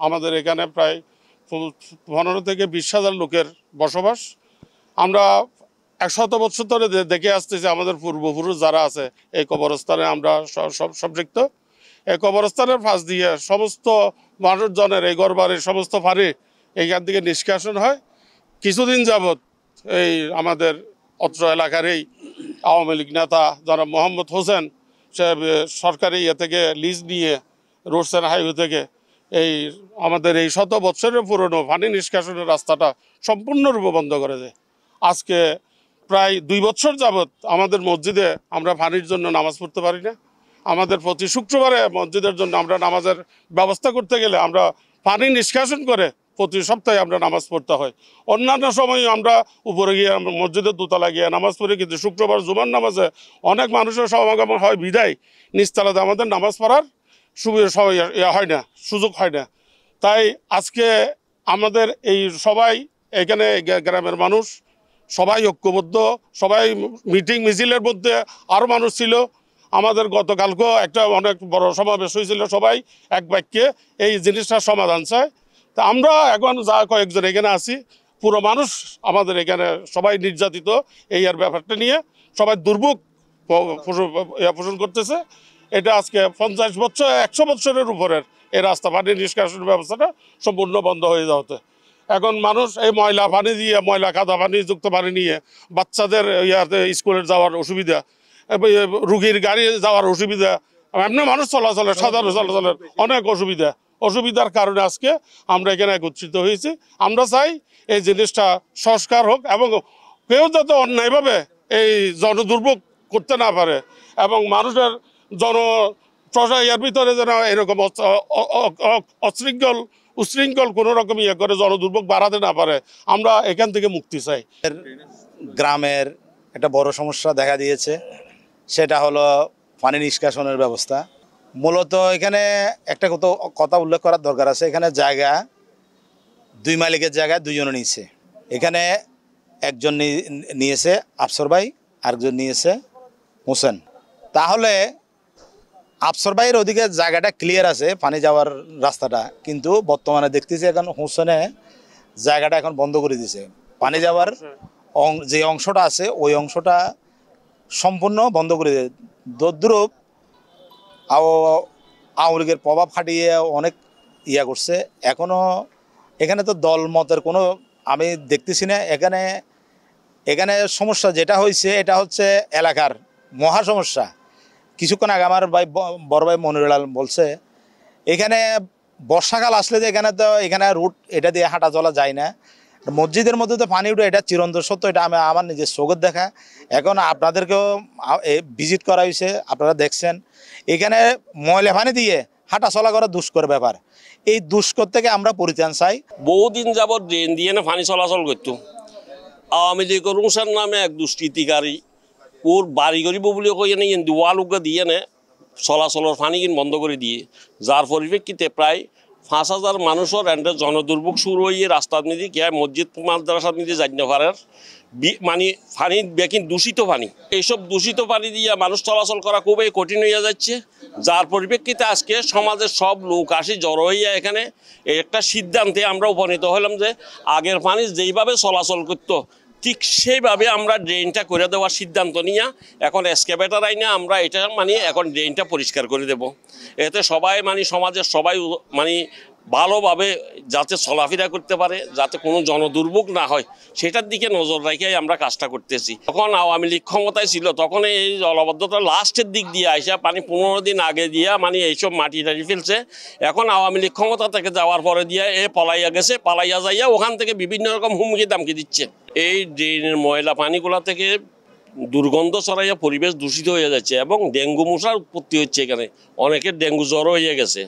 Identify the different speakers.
Speaker 1: আমাদের এখানে প্রায় 15 থেকে 20,000 লোকের বসবাস। আমরা 100 বছর ধরে দেখে আসতেছি আমাদের পূর্বপুরুষ যারা আছে এই কবরস্থানে আমরা সম্পৃক্ত। এই কবরস্থানের পাশ দিয়ে সমস্ত মানুষজনের এই ঘরবাড়ির সমস্ত পানি এইখান থেকে নিষ্কাশন হয়। কিছুদিন যাবৎ এই আমাদের অত্র এলাকার এই আওয়ামী লীগ নেতা জনাব মোহাম্মদ হোসেন সে সরকারি ইয়ে থেকে লিজ নিয়ে রোডস অ্যান্ড হাইওয়ে থেকে এই আমাদের এই 100 বছরের পুরনো পানি নিষ্কাশনের রাস্তাটা সম্পূর্ণরূপে বন্ধ করে দেয়। আজকে প্রায় 2 বছর যাবৎ আমাদের মসজিদে আমরা পানির জন্য নামাজ পড়তে পারি না। আমাদের প্রতি শুক্রবারে মসজিদের জন্য আমরা নামাজের ব্যবস্থা করতে গেলে আমরা পানি নিষ্কাশন করে প্রতি সপ্তাহে আমরা নামাজ পড়তে হয়। অন্যান্য সময় আমরা উপরে গিয়ে মসজিদের দোতলা গিয়ে নামাজ পড়ি, কিন্তু শুক্রবার জুমার নামাজে অনেক মানুষের সমাগম হয় বিদায় নিচতলাতে আমাদের নামাজ পড়ার হয় না, সুযোগ হয় না। তাই আজকে আমাদের এই সবাই এখানে গ্রামের মানুষ সবাই ঐক্যবদ্ধ, সবাই মিটিং মিছিলের মধ্যে আরও মানুষ ছিল। আমাদের গতকালকেও একটা অনেক বড় সমাবেশ হয়েছিল, সবাই এক বাক্যে এই জিনিসটার সমাধান চায়। তা আমরা এখন যা কয়েকজন এখানে আছি, পুরো মানুষ আমাদের এখানে সবাই নির্যাতিত এই আর ব্যাপারটা নিয়ে সবাই দুর্ভোগ পোষণ করতেছে। এটা আজকে 50 বছর 100 বছরের উপরের এই রাস্তা পানি নিষ্কাশনের ব্যবস্থাটা সম্পূর্ণ বন্ধ হয়ে যাওয়াতে এখন মানুষ এই ময়লা পানি দিয়ে ময়লা কাদা পানি যুক্ত পানি নিয়ে বাচ্চাদের ইয়াতে স্কুলে যাওয়ার অসুবিধা, রুগীর গাড়ি যাওয়ার অসুবিধা, এমনি মানুষ চলাচলের সাধারণ চলাচলের অনেক অসুবিধার কারণে আজকে আমরা এখানে একত্রিত হয়েছি। আমরা চাই এই জিনিসটা সংস্কার হোক এবং কেউ যাতে অন্যায়ভাবে এই জনদুর্ভোগ করতে না পারে এবং মানুষের এর ভিতরে যেন এরকম উশৃঙ্খল কোনো রকম ইয়ে করে জনদুর্ভোগ বাড়াতে না পারে, আমরা এখান থেকে মুক্তি চাই।
Speaker 2: গ্রামের একটা বড় সমস্যা দেখা দিয়েছে, সেটা হলো পানি নিষ্কাশনের ব্যবস্থা। মূলত এখানে একটা কথা উল্লেখ করার দরকার আছে। এখানে জায়গা 2 মালিকের জায়গায় 2 জনে নিয়েছে। এখানে একজন নিয়েছে আফসর ভাই, আরেকজন নিয়েছে হোসেন। তাহলে আফসর ভাইয়ের ওদিকে জায়গাটা ক্লিয়ার আছে পানি যাওয়ার রাস্তাটা, কিন্তু বর্তমানে দেখতেছি এখন হোসেনে জায়গাটা এখন বন্ধ করে দিয়েছে। পানি যাওয়ার যে অংশটা আছে ওই অংশটা সম্পূর্ণ বন্ধ করে দিয়ে দদ্রুপ আওয়ামী লীগের প্রভাব খাটিয়ে অনেক ইয়া করছে। এখনও এখানে তো দল মতের কোনো আমি দেখতেছি না। এখানে সমস্যা যেটা হয়েছে এটা হচ্ছে এলাকার মহা সমস্যা। কিছুক্ষণ আগে আমার বড় ভাই মনিরুল আলম বলছে এখানে বর্ষাকাল আসলে যে এখানে রুট এটা দিয়ে হাঁটা চলা যায় না। মসজিদের মধ্যে তো পানি উঠে, এটা চিরন্তন সত্য, এটা আমার নিজের চোখের দেখা। এখন আপনাদেরকেও ভিজিট করা হয়েছে, আপনারা দেখছেন এখানে ময়লা পানি দিয়ে হাঁটা চলা করা দুষ্কর ব্যাপার। এই দুষ্কর থেকে আমরা পরিত্রাণ চাই।
Speaker 3: বহুদিন যাবৎ ড্রেন দিয়ে না পানি চলাচল করতো। আওয়ামী লীগ রুসার নামে এক দুষ্কৃতিকারী ওর বাড়ি করিব বলে কইয়ে নেই ওয়ালুকা দিয়ে নে চলাচলের পানি বন্ধ করে দিয়ে, যার পরিপ্রেক্ষিতে প্রায় 5,000 মানুষের এন্ডের জনদুর্ভোগ শুরু হয়ে রাস্তার নিদি কে মসজিদ মাদ্রাসার নিদি জান্য পারার মানে পানি বেকিন দূষিত পানি, এইসব দূষিত পানি দিয়ে মানুষ চলাচল করা খুবই কঠিন হয়ে যাচ্ছে। যার পরিপ্রেক্ষিতে আজকে সমাজের সব লোক আসি জড়ো হইয়া এখানে একটা সিদ্ধান্তে আমরা উপনীত হলাম যে আগের পানি যেইভাবে চলাচল করতো ঠিক সেইভাবে আমরা ড্রেনটা করে দেওয়ার সিদ্ধান্ত নিয়ে এখন এক্সকেভেটর আইনে আমরা এটা মানে এখন ড্রেনটা পরিষ্কার করে দেব। এতে সবাই মানে সমাজের সবাই মানে ভালোভাবে যাতে চলাফেরা করতে পারে, যাতে কোনো জনদুর্ভোগ না হয় সেটার দিকে নজর রেখেই আমরা কাজটা করতেছি। তখন আওয়ামী লীগ ক্ষমতায় ছিল, তখন এই জলাবদ্ধতা লাস্টের দিক দিয়ে আসা পানি 15 দিন আগে দিয়া মানে এইসব মাটি টাটি ফেলছে। এখন আওয়ামী লীগ ক্ষমতা থেকে যাওয়ার পরে দিয়ে পলাইয়া গেছে, পালাইয়া যাইয়া ওখান থেকে বিভিন্ন রকম হুমকি দামকি দিচ্ছে। এই ড্রেনের ময়লা পানিগুলা থেকে দুর্গন্ধ ছড়াইয়া পরিবেশ দূষিত হয়ে যাচ্ছে এবং ডেঙ্গু মশার উৎপত্তি হচ্ছে। এখানে অনেকের ডেঙ্গু জ্বর হয়ে গেছে।